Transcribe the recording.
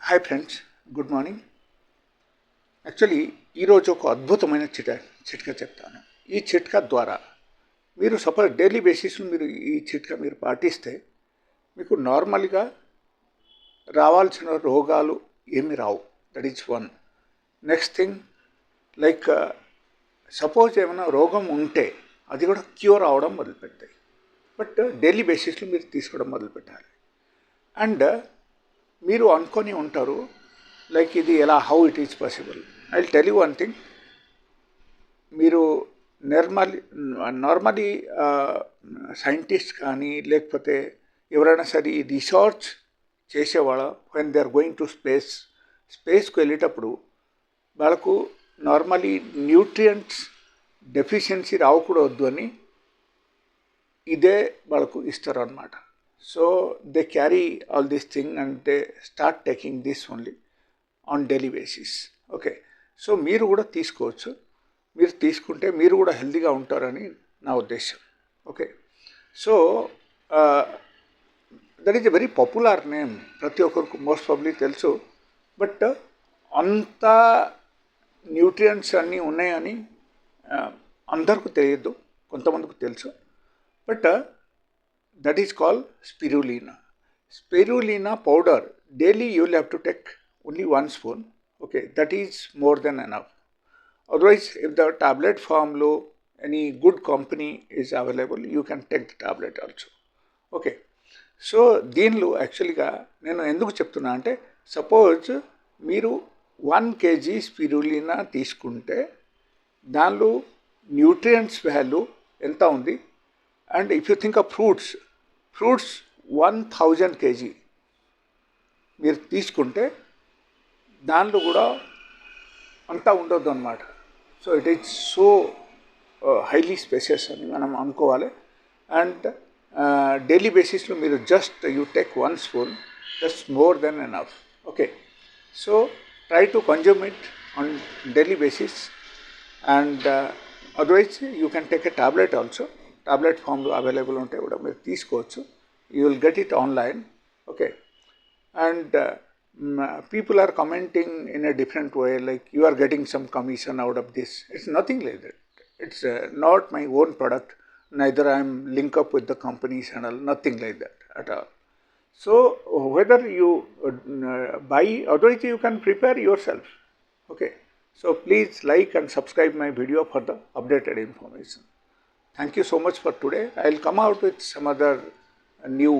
Hi friends, good morning. Actually ఈరోజు ఒక అద్భుతమైన చిట్కా చెప్తాను. ఈ చిట్కా ద్వారా మీరు సపోజ్ డైలీ బేసిస్లో మీరు ఈ చిట్కా మీరు పాటిస్తే మీకు నార్మల్గా రావాల్సిన రోగాలు ఏమి రావు. That is one. Next thing, like suppose ఏమైనా రోగం ఉంటే అది కూడా క్యూర్ అవడం మొదలుపెడతాయి. బట్ డైలీ బేసిస్లో మీరు తీసుకోవడం మొదలుపెట్టాలి. అండ్ మీరు అనుకొని ఉంటారు లైక్ ఇది ఎలా, how it is possible. I will tell you one thing. మీరు నార్మలీ సైంటిస్ట్ కానీ లేకపోతే ఎవరైనా సరే రీసెర్చ్ చేసేవాళ్ళ when they are going to స్పేస్కి వెళ్ళేటప్పుడు వాళ్ళకు నార్మలీ న్యూట్రియంట్స్ డెఫిషియన్సీ రావకూడదు అని ఇదే వాళ్ళకు ఇస్తారు అన్నమాట. So they carry all this thing and they start taking this only on daily basis. Okay. So మీరు కూడా తీసుకోవచ్చు. మీరు తీసుకుంటే మీరు కూడా హెల్తీగా ఉంటారని నా ఉద్దేశం. Okay. So that is a very popular name. ప్రతి ఒక్కరికి మోస్ట్ ప్రాబబ్లీ తెలుసు. బట్ అంత న్యూట్రియంట్స్ అన్నీ ఉన్నాయని అందరికీ తెలియదు, కొంతమందికి తెలుసు. But that is called spirulina. Spirulina powder, daily you will have to take only 1 spoon. Okay, that is more than enough. Otherwise, if the tablet form low, any good company is available, you can take the tablet also. Okay. So దీనిలో యాక్చువల్గా నేను ఎందుకు చెప్తున్నా అంటే, suppose మీరు 1 kg spirulina తీసుకుంటే దానిలో nutrients value ఎంత ఉంది. And if you think of fruits 1000 kg మీరు తీసుకుంటే దానిలో కూడా అంతా ఉండొద్దు అన్నమాట. So it is so highly specious అని మనం అనుకోవాలి. అండ్ డైలీ బేసిస్లో మీరు just you take 1 spoon, that's more than enough. Okay. So try to consume it on daily basis. And otherwise you can take a tablet also. Tablet ఫామ్లో available ఉంటే కూడా మీరు తీసుకోవచ్చు. You will get it online. Okay. And people are commenting in a different way, like you are getting some commission out of this. It's nothing like that. It's not my own product. Neither I'm link up with the companies and all. Nothing like that at all. So whether you buy, otherwise you can prepare yourself. Okay. So please like and subscribe my video for the updated information. Thank you so much for today. I will come out with some other new